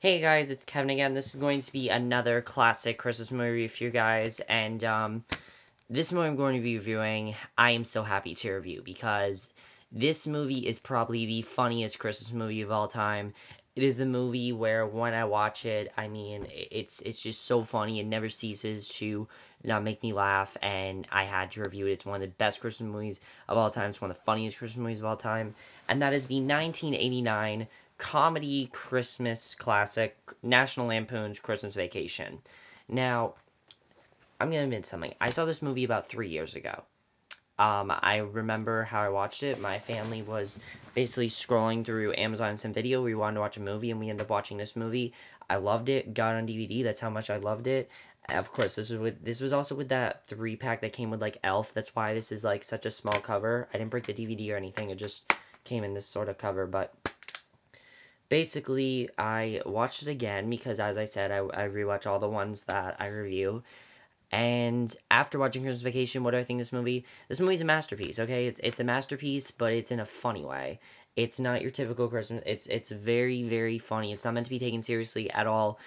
Hey guys, it's Kevin again. This is going to be another classic Christmas movie for you guys, and this movie I'm going to be reviewing, I am so happy to review because this movie is probably the funniest Christmas movie of all time. It is the movie where when I watch it, I mean, it's just so funny. It never ceases to not make me laugh, and I had to review it. It's one of the best Christmas movies of all time. It's one of the funniest Christmas movies of all time, and that is the 1989 comedy Christmas classic, National Lampoon's Christmas Vacation. Now, I'm gonna admit something. I saw this movie about 3 years ago. I remember how I watched it. My family was basically scrolling through Amazon and some video. We wanted to watch a movie, and we ended up watching this movie. I loved it. Got it on DVD. That's how much I loved it. Of course, this was also with that 3-pack that came with like Elf. That's why this is like such a small cover. I didn't break the DVD or anything. It just came in this sort of cover, but basically, I watched it again because, as I said, I rewatch all the ones that I review. And after watching Christmas Vacation, what do I think of this movie? This movie's a masterpiece, okay? It's a masterpiece, but it's in a funny way. It's not your typical Christmas. It's very, very funny. It's not meant to be taken seriously at all.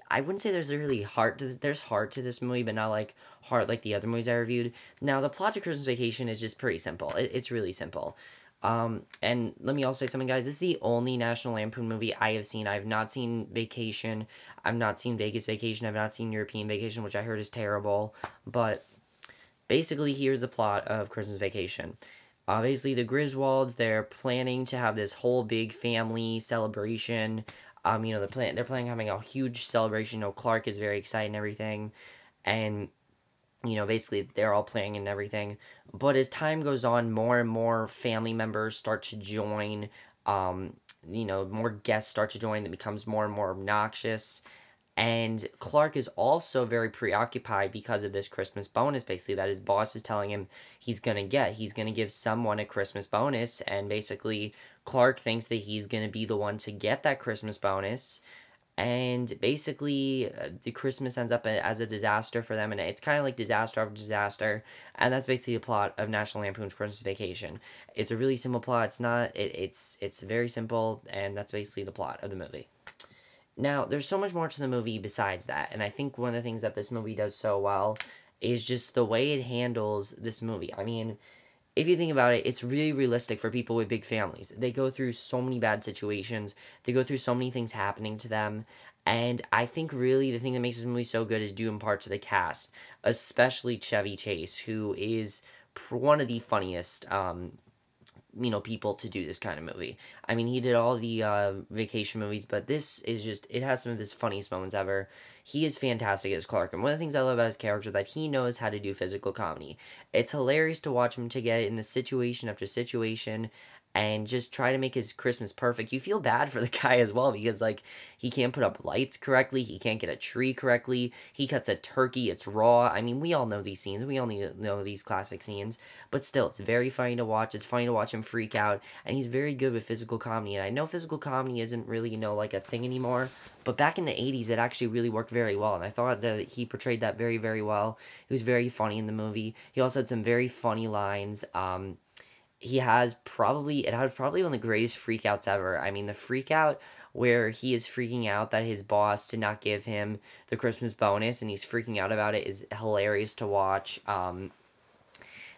I wouldn't say there's really heart to this. There's heart to this movie, but not like heart like the other movies I reviewed. Now, the plot to Christmas Vacation is just pretty simple. It's really simple. And let me also say something, guys. This is the only National Lampoon movie I have seen. I have not seen Vacation. I've not seen Vegas Vacation. I've not seen European Vacation, which I heard is terrible. But basically, here's the plot of Christmas Vacation. Basically, the Griswolds, they're planning to have this whole big family celebration. They're planning on having a huge celebration. Clark is very excited and everything. And basically they're all playing and everything. But as time goes on, more and more family members start to join. More guests start to join. It becomes more and more obnoxious. And Clark is also very preoccupied because of this Christmas bonus, basically, that his boss is telling him he's going to get. He's going to give someone a Christmas bonus. And basically, Clark thinks that he's going to be the one to get that Christmas bonus, and basically the Christmas ends up as a disaster for them, and it's kind of like disaster after disaster, and that's basically the plot of National Lampoon's Christmas Vacation. It's a really simple plot. It's very simple, and that's basically the plot of the movie. Now, there's so much more to the movie besides that, and I think one of the things that this movie does so well is just the way it handles this movie. I mean, if you think about it, it's really realistic for people with big families. They go through so many bad situations. They go through so many things happening to them. And I think really the thing that makes this movie so good is due in part to the cast, especially Chevy Chase, who is one of the funniest people to do this kind of movie. I mean, he did all the vacation movies, but this is just, it has some of his funniest moments ever. He is fantastic as Clark, and one of the things I love about his character is that he knows how to do physical comedy. It's hilarious to watch him to get in the situation after situation and just try to make his Christmas perfect. You feel bad for the guy as well because, like, he can't put up lights correctly, he can't get a tree correctly, he cuts a turkey, it's raw. I mean, we all know these scenes, we all know these classic scenes, but still, it's very funny to watch. It's funny to watch him freak out, and he's very good with physical comedy. And I know physical comedy isn't really, like a thing anymore, but back in the 80s, it actually really worked very well, and I thought that he portrayed that very, very well. He was very funny in the movie. He also had some very funny lines. It has probably one of the greatest freakouts ever. I mean, the freakout where he is freaking out that his boss did not give him the Christmas bonus, and he's freaking out about it, is hilarious to watch.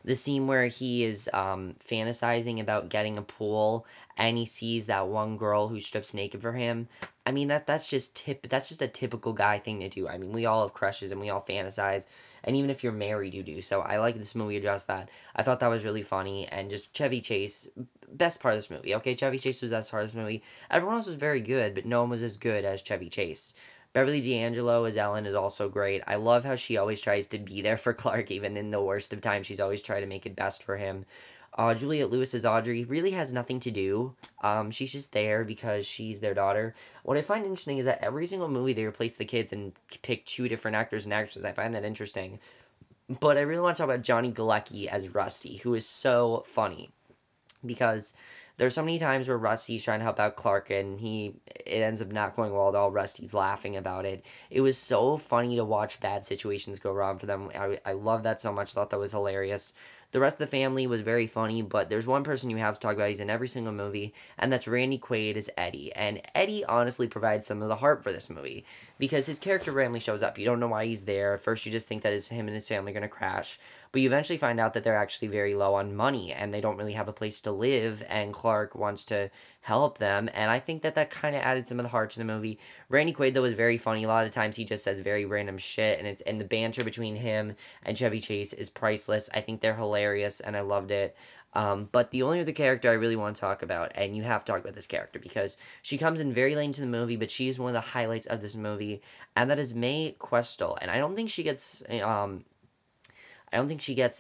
The scene where he is fantasizing about getting a pool, and he sees that one girl who strips naked for him. I mean, that's just a typical guy thing to do. I mean, we all have crushes and we all fantasize, and even if you're married, you do. So I like this movie addressed that. I thought that was really funny, and just Chevy Chase, best part of this movie. Okay, Chevy Chase was the best part of this movie. Everyone else was very good, but no one was as good as Chevy Chase. Beverly D'Angelo as Ellen is also great. I love how she always tries to be there for Clark, even in the worst of times. She's always trying to make it best for him. Juliette Lewis as Audrey really has nothing to do. She's just there because she's their daughter. What I find interesting is that every single movie they replace the kids and pick two different actors and actresses. I find that interesting. But I really want to talk about Johnny Galecki as Rusty, who is so funny. Because there's so many times where Rusty's trying to help out Clark, and it ends up not going well at all. Rusty's laughing about it. It was so funny to watch bad situations go wrong for them. I love that so much. Thought that was hilarious. The rest of the family was very funny, but there's one person you have to talk about. He's in every single movie, and that's Randy Quaid as Eddie. And Eddie honestly provides some of the heart for this movie because his character randomly shows up. You don't know why he's there. At first, you just think that it's him and his family going to crash, but you eventually find out that they're actually very low on money and they don't really have a place to live, and Clark wants to help them. And I think that that kind of added some of the heart to the movie. Randy Quaid, though, was very funny. A lot of times he just says very random shit, and the banter between him and Chevy Chase is priceless. I think they're hilarious, and I loved it. But the only other character I really want to talk about, and you have to talk about this character because she comes in very late into the movie, but she is one of the highlights of this movie, and that is Mae Questel. And I don't think she gets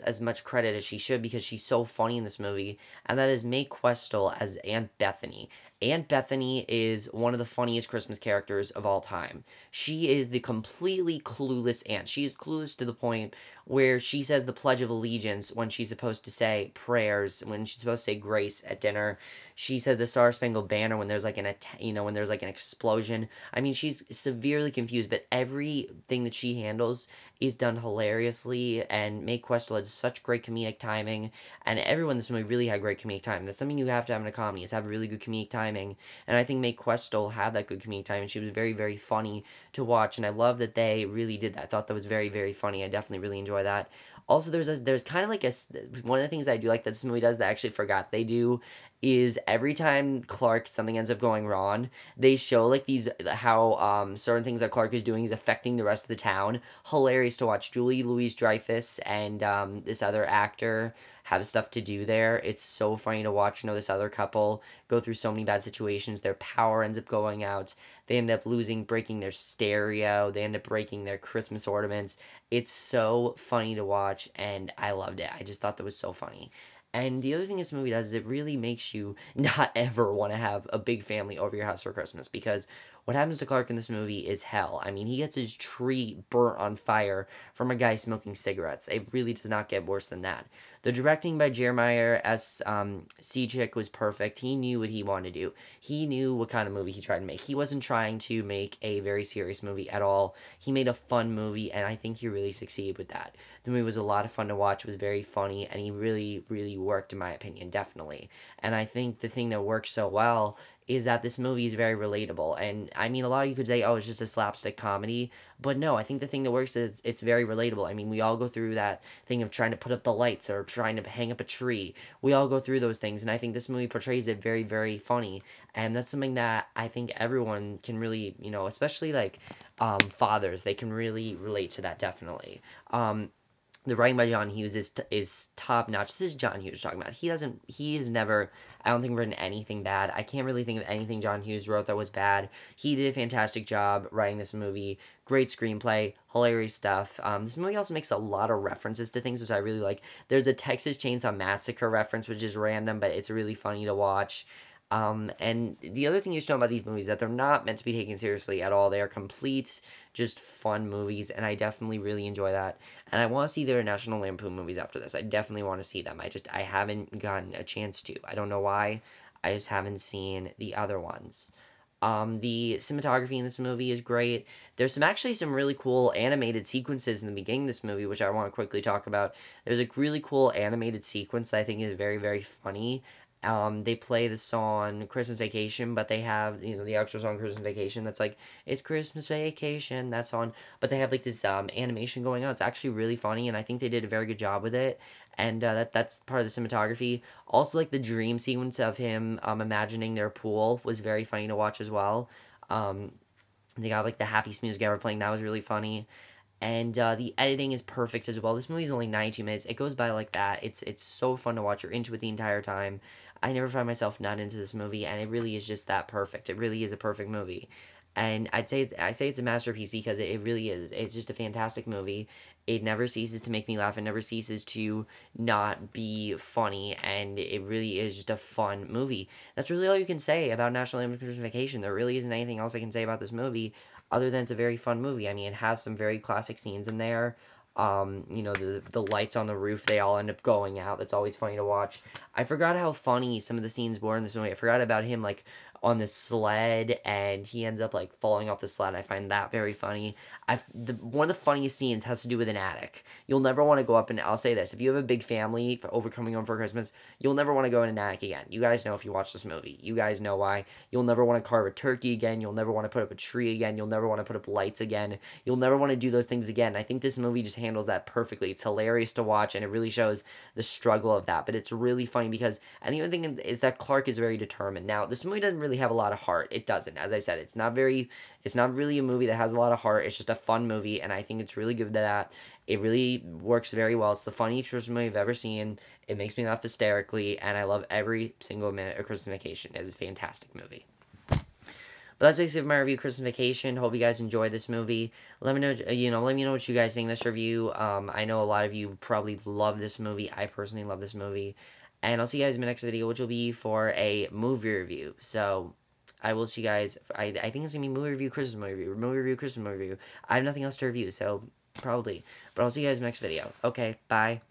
as much credit as she should because she's so funny in this movie, and that is Mae Questel as Aunt Bethany. Aunt Bethany is one of the funniest Christmas characters of all time. She is the completely clueless aunt. She is clueless to the point where she says the Pledge of Allegiance when she's supposed to say prayers, when she's supposed to say grace at dinner. She said the Star Spangled Banner when there's like when there's like an explosion. I mean, she's severely confused, but everything that she handles is done hilariously, and Mae Questel had such great comedic timing, and everyone in this movie really had great comedic timing. That's something you have to have in a comedy, is have really good comedic timing, and I think Mae Questel had that good comedic timing. She was very, very funny to watch, and I love that they really did that. I thought that was very, very funny. I definitely really enjoy that. Also, there's kind of like one of the things I do like that this movie does that I actually forgot they do is every time Clark something ends up going wrong, they show like these how certain things that Clark is doing is affecting the rest of the town. Hilarious to watch. Julie Louis-Dreyfus and this other actor have stuff to do there. It's so funny to watch. This other couple go through so many bad situations. Their power ends up going out. They end up breaking their stereo. They end up breaking their Christmas ornaments. It's so funny to watch, and I loved it. I just thought that was so funny. And the other thing this movie does is it really makes you not ever want to have a big family over your house for Christmas, because what happens to Clark in this movie is hell. I mean, he gets his tree burnt on fire from a guy smoking cigarettes. It really does not get worse than that. The directing by Jeremiah S. Seachick was perfect. He knew what he wanted to do. He knew what kind of movie he tried to make. He wasn't trying to make a very serious movie at all. He made a fun movie, and I think he really succeeded with that. The movie was a lot of fun to watch. It was very funny, and he really, really worked, in my opinion, definitely. And I think the thing that works so well is that this movie is very relatable. And I mean, a lot of you could say, oh, it's just a slapstick comedy. But no, I think the thing that works is it's very relatable. I mean, we all go through that thing of trying to put up the lights or trying to hang up a tree. We all go through those things. And I think this movie portrays it very, very funny. And that's something that I think everyone can really, especially like fathers, they can really relate to that, definitely. The writing by John Hughes is top notch. This is John Hughes talking about. He has never, I don't think, written anything bad. I can't really think of anything John Hughes wrote that was bad. He did a fantastic job writing this movie. Great screenplay, hilarious stuff. This movie also makes a lot of references to things, which I really like. There's a Texas Chainsaw Massacre reference, which is random, but it's really funny to watch. And the other thing you should know about these movies is that they're not meant to be taken seriously at all. They are complete, just fun movies, and I definitely really enjoy that. And I want to see their National Lampoon movies after this. I definitely want to see them. I haven't gotten a chance to. I don't know why. I just haven't seen the other ones. The cinematography in this movie is great. There's actually some really cool animated sequences in the beginning of this movie, which I want to quickly talk about. There's a really cool animated sequence that I think is very, very funny. They play the song Christmas Vacation, but they have, the actual song Christmas Vacation that's like, it's Christmas Vacation, that song, but they have like this animation going on. It's actually really funny, and I think they did a very good job with it, and that's part of the cinematography. Also, like the dream sequence of him imagining their pool was very funny to watch as well. They got like the happiest music ever playing, that was really funny. And the editing is perfect as well. This movie's only 92 minutes. It goes by like that. It's so fun to watch. You're into it the entire time. I never find myself not into this movie, and it really is just that perfect. It really is a perfect movie. And I say it's a masterpiece because it really is. It's just a fantastic movie. It never ceases to make me laugh. It never ceases to not be funny, and it really is just a fun movie. That's really all you can say about National Lampoon's Christmas Vacation. There really isn't anything else I can say about this movie other than it's a very fun movie. I mean, it has some very classic scenes in there. The lights on the roof, they all end up going out. That's always funny to watch. I forgot how funny some of the scenes were in this movie. I forgot about him, like, on this sled, and he ends up like falling off the sled. I find that very funny. One of the funniest scenes has to do with an attic. You'll never want to go up, and I'll say this: if you have a big family for overcoming home for Christmas, you'll never want to go in an attic again. You guys know if you watch this movie. You guys know why. You'll never want to carve a turkey again. You'll never want to put up a tree again. You'll never want to put up lights again. You'll never want to do those things again. I think this movie just handles that perfectly. It's hilarious to watch, and it really shows the struggle of that. But it's really funny because, and the other thing is that Clark is very determined. Now, this movie doesn't really have a lot of heart. It doesn't. As I said, it's not really a movie that has a lot of heart. It's just a fun movie, and I think it's really good at that. It really works very well. It's the funniest Christmas movie I've ever seen. It makes me laugh hysterically, and I love every single minute of Christmas Vacation. It's a fantastic movie. But that's basically my review of Christmas Vacation. Hope you guys enjoyed this movie. Let me know, let me know what you guys think of this review. I know a lot of you probably love this movie. I personally love this movie. And I'll see you guys in my next video, which will be for a movie review. So, I will see you guys. I think it's going to be movie review, Christmas movie review, Christmas movie review. I have nothing else to review, so probably. But I'll see you guys in the next video. Okay, bye.